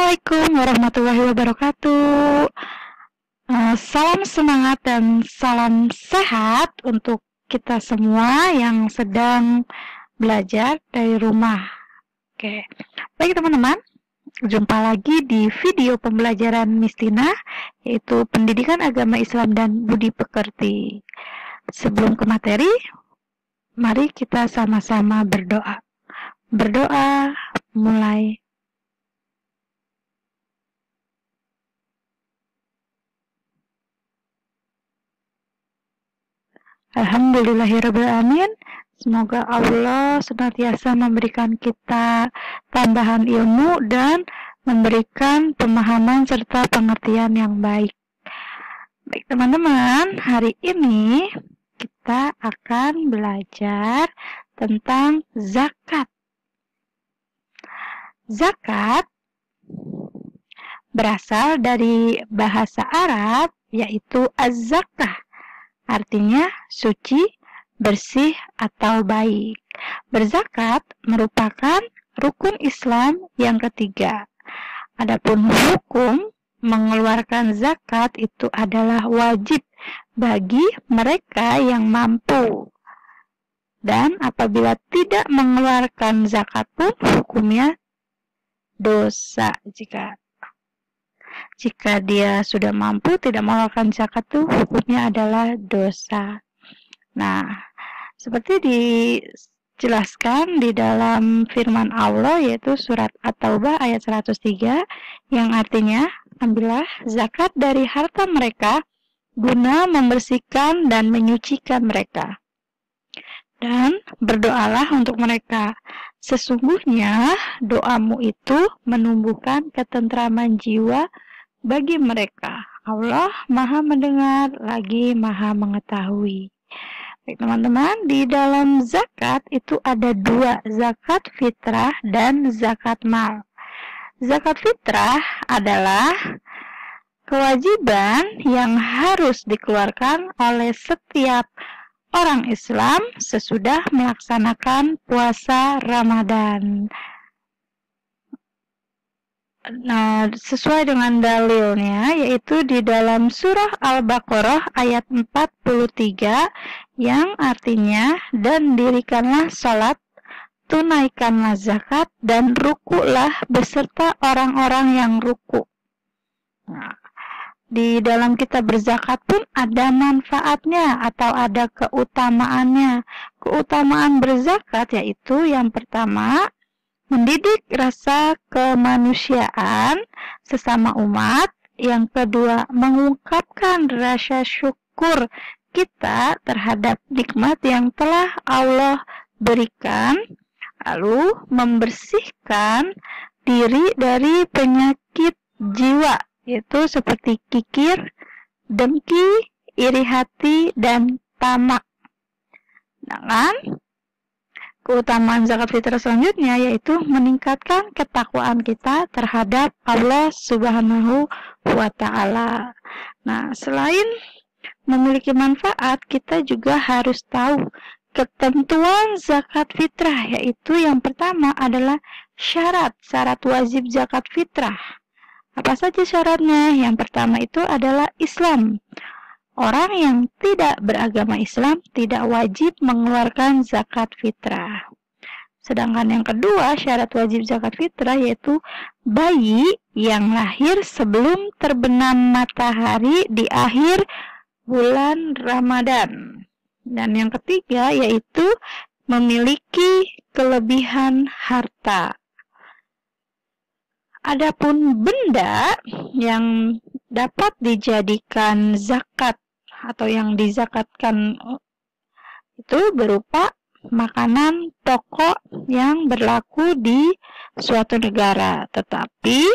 Assalamualaikum warahmatullahi wabarakatuh. Salam semangat dan salam sehat untuk kita semua yang sedang belajar dari rumah. Oke, baik teman-teman, jumpa lagi di video pembelajaran Mistina, yaitu Pendidikan Agama Islam dan Budi Pekerti. Sebelum ke materi, mari kita sama-sama berdoa. Berdoa mulai. Alhamdulillahirrabbilalamin. Semoga Allah senantiasa memberikan kita tambahan ilmu dan memberikan pemahaman serta pengertian yang baik. Baik teman-teman, hari ini kita akan belajar tentang zakat. Zakat berasal dari bahasa Arab, yaitu az-zakah. Artinya suci, bersih, atau baik. Berzakat merupakan rukun Islam yang ketiga. Adapun hukum mengeluarkan zakat itu adalah wajib bagi mereka yang mampu. Dan apabila tidak mengeluarkan zakat pun hukumnya dosa. Jika dia sudah mampu tidak mengeluarkan zakat itu hukumnya adalah dosa. Nah, seperti dijelaskan di dalam firman Allah yaitu surat At-Taubah ayat 103 yang artinya, ambillah zakat dari harta mereka guna membersihkan dan menyucikan mereka. Dan berdoalah untuk mereka. Sesungguhnya doamu itu menumbuhkan ketentraman jiwa bagi mereka. Allah Maha mendengar lagi Maha mengetahui. Baik teman-teman, di dalam zakat itu ada dua, zakat fitrah dan zakat mal. Zakat fitrah adalah kewajiban yang harus dikeluarkan oleh setiap orang Islam sesudah melaksanakan puasa Ramadan. Nah, sesuai dengan dalilnya, yaitu di dalam surah Al-Baqarah ayat 43, yang artinya, dan dirikanlah salat, tunaikanlah zakat, dan rukulah beserta orang-orang yang ruku. Nah, di dalam kita berzakat pun ada manfaatnya atau ada keutamaannya. Keutamaan berzakat yaitu yang pertama, mendidik rasa kemanusiaan sesama umat. Yang kedua, mengungkapkan rasa syukur kita terhadap nikmat yang telah Allah berikan. Lalu membersihkan diri dari penyakit jiwa, yaitu seperti kikir, dengki, iri hati, dan tamak. Sedangkan keutamaan zakat fitrah selanjutnya yaitu meningkatkan ketakwaan kita terhadap Allah Subhanahu wa Ta'ala. Nah, selain memiliki manfaat, kita juga harus tahu ketentuan zakat fitrah, yaitu yang pertama adalah syarat wajib zakat fitrah. Apa saja syaratnya? Yang pertama itu adalah Islam. Orang yang tidak beragama Islam tidak wajib mengeluarkan zakat fitrah. Sedangkan yang kedua, syarat wajib zakat fitrah yaitu bayi yang lahir sebelum terbenam matahari di akhir bulan Ramadan. Dan yang ketiga yaitu memiliki kelebihan harta. Adapun benda yang dapat dijadikan zakat atau yang dizakatkan itu berupa makanan pokok yang berlaku di suatu negara, tetapi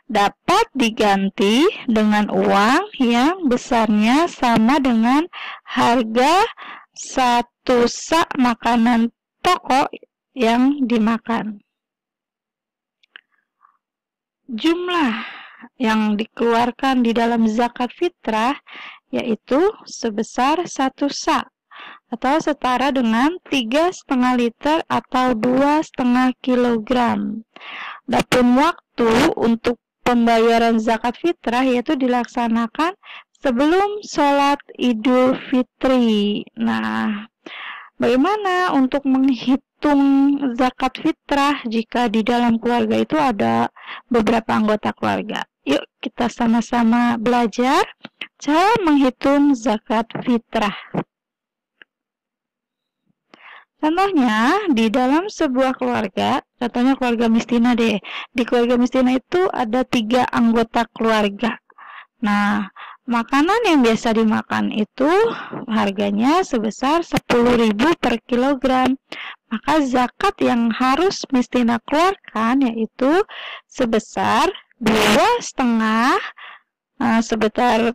dapat diganti dengan uang yang besarnya sama dengan harga satu sak makanan pokok yang dimakan. Jumlah yang dikeluarkan di dalam zakat fitrah yaitu sebesar 1 sak atau setara dengan 3,5 liter atau 2,5 kilogram. Adapun waktu untuk pembayaran zakat fitrah yaitu dilaksanakan sebelum sholat Idul Fitri. Nah, bagaimana untuk menghitung zakat fitrah jika di dalam keluarga itu ada beberapa anggota keluarga? Yuk kita sama-sama belajar cara menghitung zakat fitrah. Contohnya, di dalam sebuah keluarga, contohnya keluarga miskinah deh. Di keluarga miskinah itu ada 3 anggota keluarga. Nah, makanan yang biasa dimakan itu harganya sebesar 10.000 per kilogram. Maka zakat yang harus miskinah keluarkan yaitu sebesar 2,5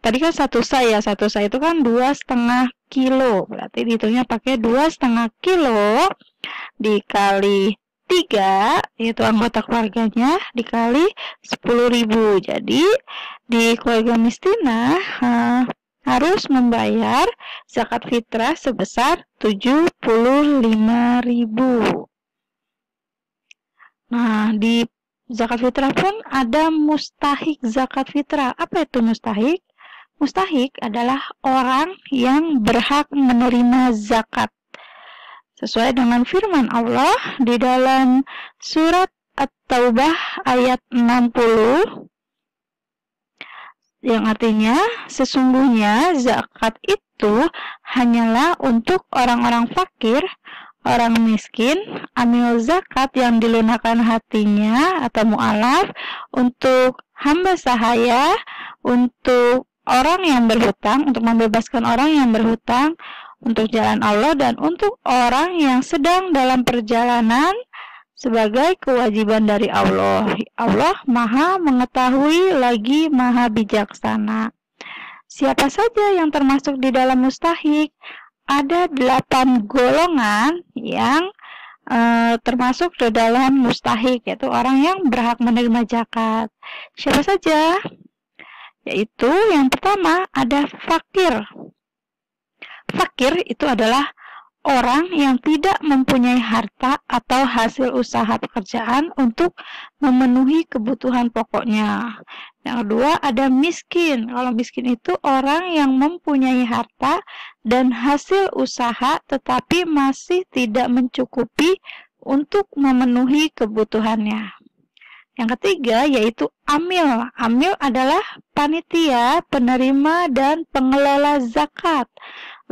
tadi kan 1 sa ya, 1 sa itu kan 2,5 kilo, berarti dihitungnya pakai 2,5 kilo dikali 3, yaitu anggota keluarganya, dikali 10.000. Jadi di keluarga miskinah harus membayar zakat fitrah sebesar 75.000. Nah, di zakat fitrah pun ada mustahik zakat fitrah. Apa itu mustahik? Mustahik adalah orang yang berhak menerima zakat. Sesuai dengan firman Allah di dalam surat At-Taubah ayat 60, yang artinya sesungguhnya zakat itu hanyalah untuk orang-orang fakir, orang miskin, amil zakat yang dilunakkan hatinya atau mu'alaf, untuk hamba sahaya, untuk orang yang berhutang, untuk membebaskan orang yang berhutang, untuk jalan Allah, dan untuk orang yang sedang dalam perjalanan sebagai kewajiban dari Allah. Allah Maha mengetahui lagi Maha bijaksana. Siapa saja yang termasuk di dalam mustahik? Ada 8 golongan yang termasuk ke dalam mustahik, yaitu orang yang berhak menerima zakat. Siapa saja? Yaitu yang pertama ada fakir. Fakir itu adalah orang yang tidak mempunyai harta atau hasil usaha pekerjaan untuk memenuhi kebutuhan pokoknya. Yang kedua ada miskin. Kalau miskin itu orang yang mempunyai harta dan hasil usaha tetapi masih tidak mencukupi untuk memenuhi kebutuhannya. Yang ketiga yaitu amil. Amil adalah panitia, penerima, dan pengelola zakat.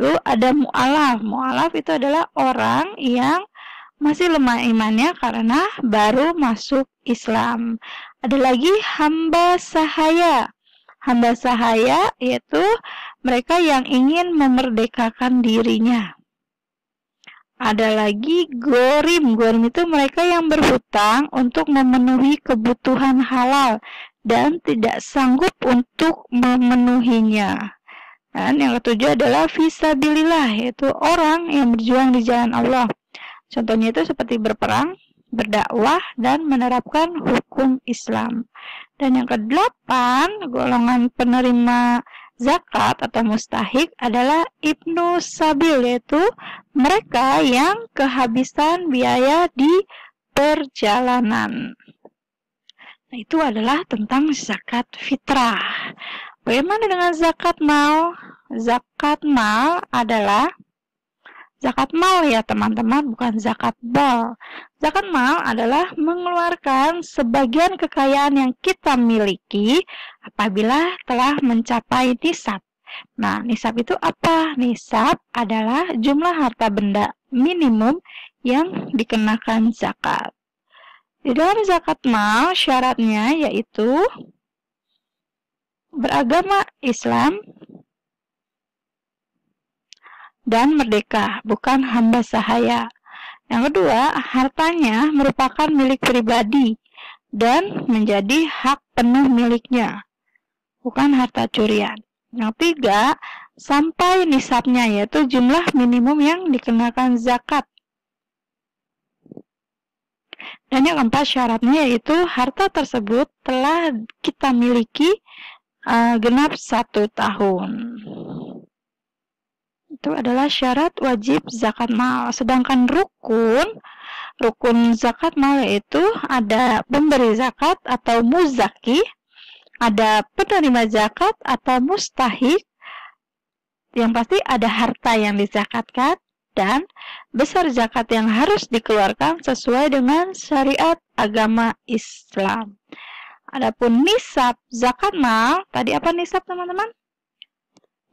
Lalu ada mu'alaf. Mu'alaf itu adalah orang yang masih lemah imannya karena baru masuk Islam. Ada lagi hamba sahaya. Hamba sahaya yaitu mereka yang ingin memerdekakan dirinya. Ada lagi gorim. Gorim itu mereka yang berhutang untuk memenuhi kebutuhan halal dan tidak sanggup untuk memenuhinya. Dan yang ketujuh adalah fisabilillah, yaitu orang yang berjuang di jalan Allah. Contohnya itu seperti berperang, berdakwah, dan menerapkan hukum Islam. Dan yang kedelapan, golongan penerima zakat atau mustahik adalah ibnu sabil, yaitu mereka yang kehabisan biaya di perjalanan. Nah, itu adalah tentang zakat fitrah. Bagaimana dengan zakat mal? Zakat mal adalah zakat mal ya teman-teman, bukan zakat bal. Zakat mal adalah mengeluarkan sebagian kekayaan yang kita miliki apabila telah mencapai nisab. Nah, nisab itu apa? Nisab adalah jumlah harta benda minimum yang dikenakan zakat. Di dalam zakat mal syaratnya yaitu beragama Islam dan merdeka, bukan hamba sahaya. Yang kedua, hartanya merupakan milik pribadi dan menjadi hak penuh miliknya, bukan harta curian. Yang tiga, sampai nisabnya, yaitu jumlah minimum yang dikenakan zakat. Dan yang keempat, syaratnya yaitu harta tersebut telah kita miliki genap 1 tahun. Itu adalah syarat wajib zakat mal. Sedangkan rukun zakat mal itu ada pemberi zakat atau muzaki, ada penerima zakat atau mustahik, yang pasti ada harta yang dizakatkan dan besar zakat yang harus dikeluarkan sesuai dengan syariat agama Islam. Adapun nisab zakat mal, tadi apa nisab teman-teman?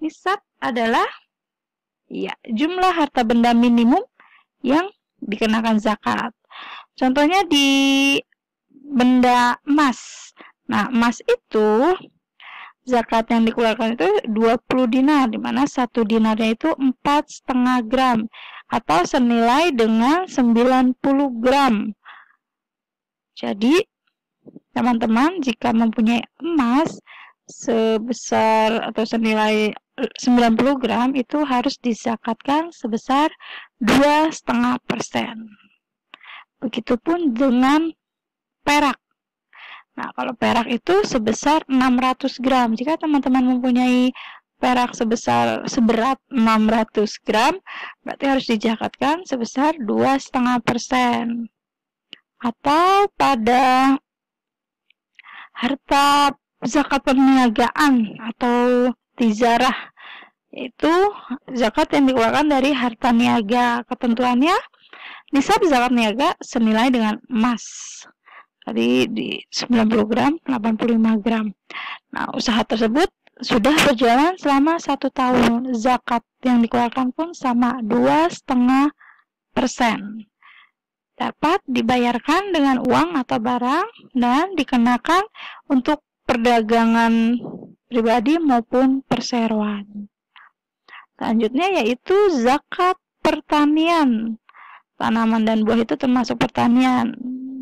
Nisab adalah jumlah harta benda minimum yang dikenakan zakat. Contohnya di benda emas. Nah, emas itu zakat yang dikeluarkan itu 20 dinar, di mana 1 dinarnya itu 4,5 gram atau senilai dengan 90 gram. Jadi, teman-teman jika mempunyai emas sebesar atau senilai 90 gram itu harus dizakatkan sebesar 2,5%. Begitupun dengan perak. Nah, kalau perak itu sebesar 600 gram. Jika teman-teman mempunyai perak seberat 600 gram, berarti harus dizakatkan sebesar 2,5%. Atau pada harta zakat perniagaan atau tijarah, itu zakat yang dikeluarkan dari harta niaga. Ketentuannya, nisab zakat niaga senilai dengan emas. Tadi di 90 gram, 85 gram. Nah, usaha tersebut sudah berjalan selama 1 tahun. Zakat yang dikeluarkan pun sama, 2,5%. Dapat dibayarkan dengan uang atau barang dan dikenakan untuk perdagangan pribadi maupun perseroan. Selanjutnya yaitu zakat pertanian. Tanaman dan buah itu termasuk pertanian.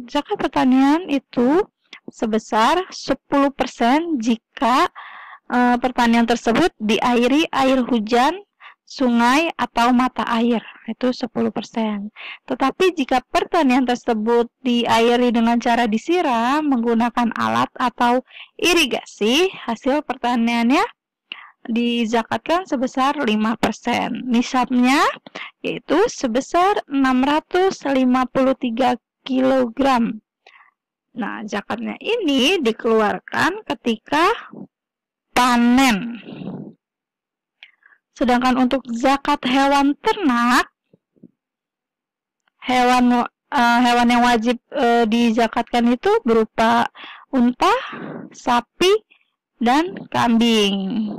Zakat pertanian itu sebesar 10% jika pertanian tersebut diairi air hujan, sungai, atau mata air. Itu 10%. Tetapi jika pertanian tersebut diairi dengan cara disiram menggunakan alat atau irigasi, hasil pertaniannya dizakatkan sebesar 5%. Nisabnya yaitu sebesar 653 kilogram. Nah, zakatnya ini dikeluarkan ketika panen. Sedangkan untuk zakat hewan ternak, hewan yang wajib dizakatkan itu berupa unta, sapi, dan kambing.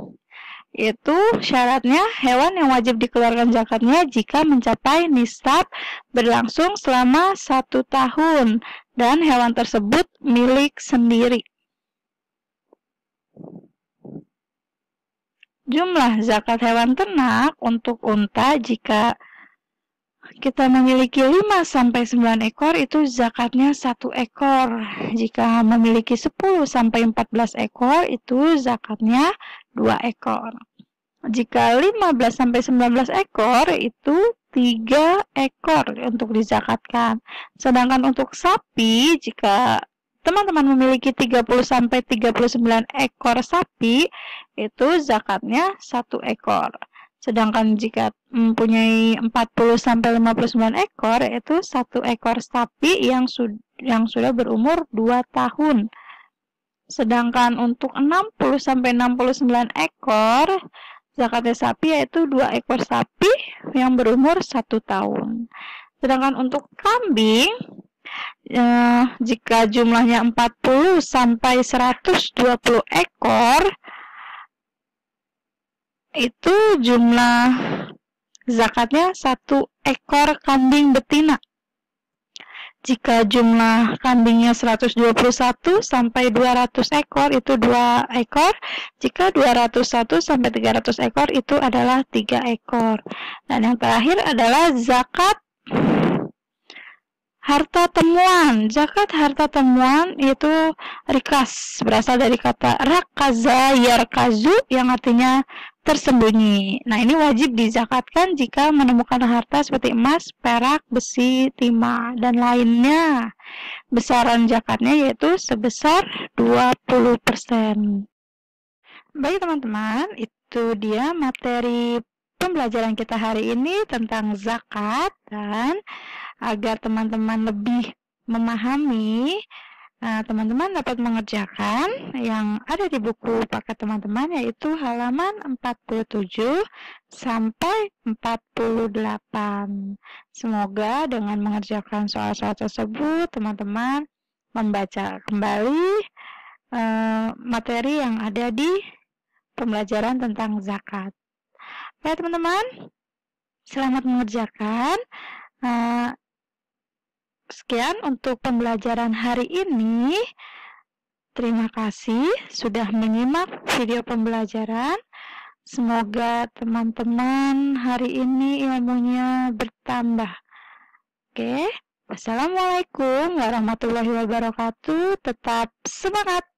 Itu syaratnya hewan yang wajib dikeluarkan zakatnya jika mencapai nisab berlangsung selama 1 tahun dan hewan tersebut milik sendiri. Jumlah zakat hewan ternak untuk unta jika kita memiliki 5-9 ekor itu zakatnya 1 ekor. Jika memiliki 10-14 ekor itu zakatnya 2 ekor. Jika 15-19 ekor itu 3 ekor untuk dizakatkan. Sedangkan untuk sapi, jika teman-teman memiliki 30-39 ekor sapi, itu zakatnya 1 ekor. Sedangkan jika mempunyai 40-59 ekor, itu 1 ekor sapi yang sudah berumur 2 tahun. Sedangkan untuk 60-69 ekor, zakatnya sapi yaitu 2 ekor sapi yang berumur 1 tahun. Sedangkan untuk kambing, jika jumlahnya 40-120 ekor, itu jumlah zakatnya 1 ekor kambing betina. Jika jumlah kambingnya 121-200 ekor itu 2 ekor. Jika 201-300 ekor itu adalah 3 ekor. Dan yang terakhir adalah zakat harta temuan. Zakat harta temuan itu rikas, berasal dari kata rakaza yarkazu yang artinya tersembunyi. Nah, ini wajib dizakatkan jika menemukan harta seperti emas, perak, besi, timah, dan lainnya. Besaran zakatnya yaitu sebesar 20%. Baik teman-teman, itu dia materi pembelajaran kita hari ini tentang zakat, dan agar teman-teman lebih memahami Nah, teman-teman dapat mengerjakan yang ada di buku paket teman-teman, yaitu halaman 47 sampai 48. Semoga dengan mengerjakan soal-soal tersebut, teman-teman membaca kembali materi yang ada di pembelajaran tentang zakat. Oke, teman-teman, selamat mengerjakan. Sekian untuk pembelajaran hari ini. Terima kasih sudah menyimak video pembelajaran. Semoga teman-teman hari ini ilmunya bertambah. Oke, wassalamualaikum warahmatullahi wabarakatuh. Tetap semangat!